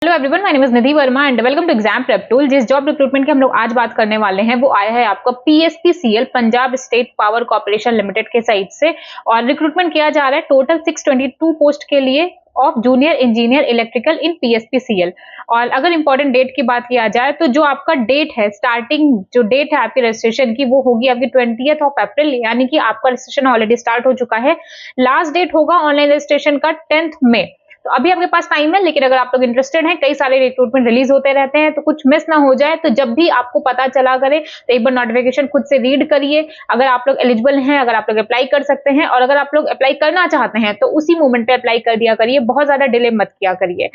Hello everyone, my name is Nidhi Verma and welcome to exam prep tool. जिस job recruitment की हम लोग आज बात करने वाले हैं वो आया है आपका PSPCL Punjab state power corporation limited के साइड से और रिक्रूटमेंट किया जा रहा है टोटल 622 पोस्ट के लिए of junior engineer electrical in PSPCL. और अगर इंपॉर्टेंट डेट की बात किया जाए तो जो आपका डेट है, स्टार्टिंग जो डेट है आपकी रजिस्ट्रेशन की, वो होगी आपकी 20th ऑफ अप्रैल, यानी कि आपका रजिस्ट्रेशन ऑलरेडी स्टार्ट हो चुका है। लास्ट डेट होगा ऑनलाइन रजिस्ट्रेशन का 10th मई। तो अभी आपके पास टाइम है, लेकिन अगर आप लोग इंटरेस्टेड हैं, कई सारे रिक्रूटमेंट रिलीज होते रहते हैं, तो कुछ मिस ना हो जाए, तो जब भी आपको पता चला करे तो एक बार नोटिफिकेशन खुद से रीड करिए। अगर आप लोग एलिजिबल हैं, अगर आप लोग अप्लाई कर सकते हैं, और अगर आप लोग अप्लाई करना चाहते हैं तो उसी मोमेंट पे अप्लाई कर दिया करिए, बहुत ज्यादा डिले मत किया करिए।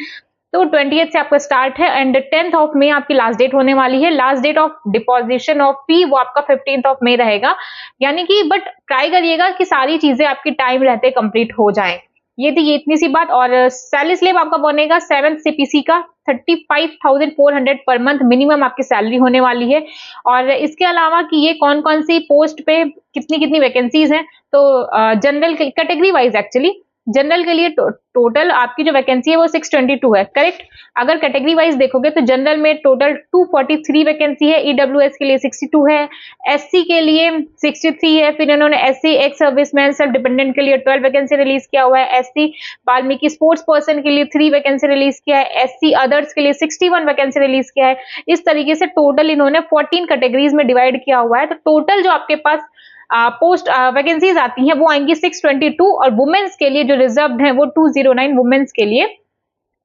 तो 20th से आपका स्टार्ट है एंड 10th ऑफ मई आपकी लास्ट डेट होने वाली है। Last date of deposition of fee वो आपका 15th ऑफ मई रहेगा, यानी कि बट ट्राई करिएगा कि सारी चीजें आपकी टाइम रहते कंप्लीट हो जाएं। ये थी ये इतनी सी बात। और सैलरी स्लेब आपका बनेगा 7th सीपीसी का 35,400 पर मंथ मिनिमम आपकी सैलरी होने वाली है। और इसके अलावा कि ये कौन कौन सी पोस्ट पे कितनी कितनी वैकेंसीज हैं, तो general category wise actually general के लिए टोटल आपकी जो वैकेंसी है वो 622 है, करेक्ट। अगर कैटेगरी वाइज देखोगे तो जनरल में टोटल 243 वैकेंसी है, ईडब्ल्यूएस के लिए 62 है, एससी के लिए 63 है, फिर इन्होंने SC ex serviceman self dependent के लिए 12 वैकेंसी रिलीज किया हुआ है, एससी वाल्मीकि स्पोर्ट्स पर्सन के लिए 3 वैकेंसी रिलीज किया है, एससी अदर्स के लिए 61 वैकेंसी रिलीज किया है। इस तरीके से टोटल इन्होंने 14 कैटेगरीज में डिवाइड किया हुआ है। तो टोटल जो आपके पास पोस्ट वैकेंसीज आती हैं वो आएंगी 622, और वुमेन्स के लिए जो रिजर्व्ड है वो 209 वुमेन्स के लिए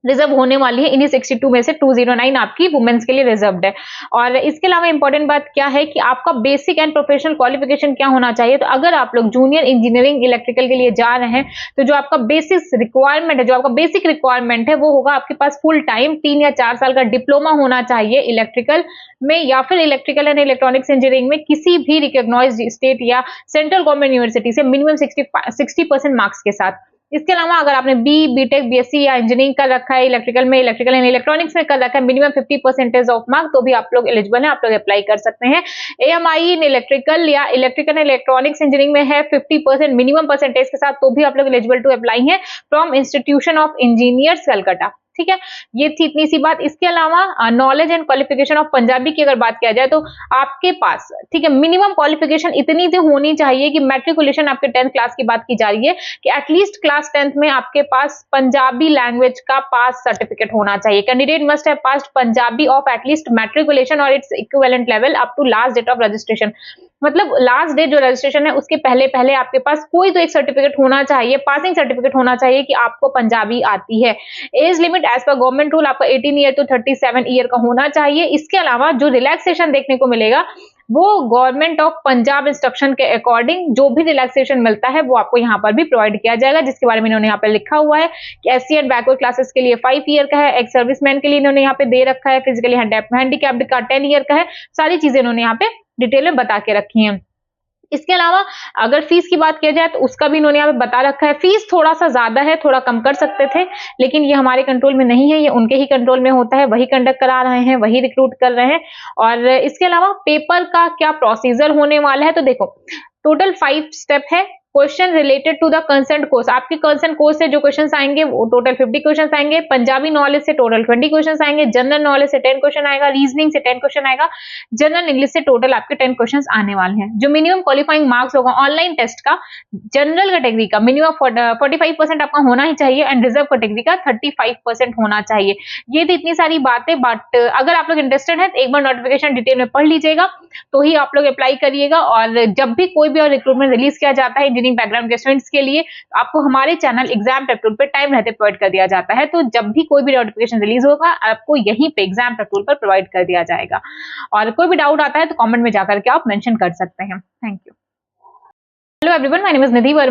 रिजर्व होने वाली है। इन्हीं 62 में से 209 आपकी वुमेन्स के लिए रिजर्व्ड है। और इसके अलावा इंपॉर्टेंट बात क्या है कि आपका बेसिक एंड प्रोफेशनल क्वालिफिकेशन क्या होना चाहिए। तो अगर आप लोग जूनियर इंजीनियरिंग इलेक्ट्रिकल के लिए जा रहे हैं तो जो आपका बेसिक रिक्वायरमेंट है, जो आपका बेसिक रिक्वायरमेंट है, वो होगा आपके पास फुल टाइम 3 या 4 साल का डिप्लोमा होना चाहिए इलेक्ट्रिकल में, या फिर इलेक्ट्रिकल एंड इलेक्ट्रॉनिक्स इंजीनियरिंग में किसी भी रिकॉग्नाइज्ड स्टेट या सेंट्रल गवर्नमेंट यूनिवर्सिटी से मिनिमम 60% मार्क्स के साथ। इसके अलावा अगर आपने बीटेक, बीएससी या इंजीनियरिंग कर रखा है इलेक्ट्रिकल में, इलेक्ट्रिकल एंड इलेक्ट्रॉनिक्स में कर रखा है, मिनिमम 50% ऑफ मार्क, तो भी आप लोग एलिजिबल हैं, आप लोग अप्लाई कर सकते हैं। एएमआई इन इलेक्ट्रिकल या इलेक्ट्रिकल एंड इलेक्ट्रॉनिक्स इंजीनियरिंग में है 50% मिनिमम परसेंटेज के साथ, तो भी आप लोग एलिजिबल टू अप्लाई है from institution of engineers Calcutta. ठीक है, ये थी इतनी सी बात। इसके अलावा knowledge and qualification of Punjabi की अगर बात किया जाए तो आपके पास, ठीक है, मिनिमम क्वालिफिकेशन इतनी तो होनी चाहिए कि मैट्रिकुलेशन आपके 10th क्लास की बात की जा रही है कि एटलीस्ट क्लास 10th में आपके पास पंजाबी लैंग्वेज का पास सर्टिफिकेट होना चाहिए। Candidate must have passed Punjabi of at least matriculation और its equivalent level up to last date of registration. मतलब लास्ट डेट जो रजिस्ट्रेशन है उसके पहले पहले आपके पास कोई तो एक सर्टिफिकेट होना चाहिए, पासिंग सर्टिफिकेट होना चाहिए कि आपको पंजाबी आती है। एज लिमिट एज पर गवर्नमेंट रूल आपका 18 ईयर टू 37 ईयर का होना चाहिए। इसके अलावा जो रिलैक्सेशन देखने को मिलेगा वो गवर्नमेंट ऑफ पंजाब इंस्ट्रक्शन के अकॉर्डिंग जो भी रिलैक्सेशन मिलता है वो आपको यहाँ पर भी प्रोवाइड किया जाएगा, जिसके बारे में इन्होंने यहाँ पे लिखा हुआ है कि एससी एंड बैकवर्ड क्लासेस के लिए 5 ईयर का है, एक्स सर्विसमैन के लिए इन्होंने यहाँ पे दे रखा है, फिजिकली हैंडीकैप्ड का 10 ईयर का है। सारी चीजें इन्होंने यहाँ पे डिटेल में बता के रखी है। इसके अलावा अगर फीस की बात किया जाए तो उसका भी इन्होंने यहाँ पे बता रखा है। फीस थोड़ा सा ज्यादा है, थोड़ा कम कर सकते थे, लेकिन ये हमारे कंट्रोल में नहीं है, ये उनके ही कंट्रोल में होता है, वही कंडक्ट करा रहे हैं, वही रिक्रूट कर रहे हैं। और इसके अलावा पेपर का क्या प्रोसीजर होने वाला है, तो देखो टोटल 5 स्टेप है। Question related to the concern course, आपके कंसर्न कोर्स से जो क्वेश्चंस आएंगे वो टोटल 50 क्वेश्चंस आएंगे। पंजाबी नॉलेज से टोटल 20 क्वेश्चंस आएंगे। जनरल नॉलेज से 10 क्वेश्चन आएगा। रीजनिंग से 10 क्वेश्चन आएगा। जनरल इंग्लिश से टोटल आपके 10 क्वेश्चंस आने वाले हैं। जो मिनिमम क्वालिफाइंग मार्क्स होगा ऑनलाइन टेस्ट का, जनरल कैटेगरी का मिनिमम 45% आपका होना ही चाहिए एंड रिजर्व कैटेगरी का 35% होना चाहिए। ये थी इतनी सारी बातें, बट अगर आप लोग इंटरेस्टेड है तो एक बार नोटिफिकेशन डिटेल में पढ़ लीजिएगा, तो ही आप लोग अप्लाई करिएगा। और जब भी कोई भी और रिक्रूटमेंट रिलीज किया जाता है इंजीनियरिंग बैकग्राउंड के स्टूडेंट्स के लिए, आपको हमारे चैनल एग्जाम प्रेप टूल पे टाइम रहते प्रोवाइड कर दिया जाता है। तो जब भी कोई भी नोटिफिकेशन रिलीज होगा आपको यहीं पे एग्जाम प्रेप टूल पर प्रोवाइड कर दिया जाएगा। और कोई भी डाउट आता है तो कमेंट में जाकर के आप मेंशन कर सकते हैं। Thank you. Hello everyone, my name is Nidhi Verma.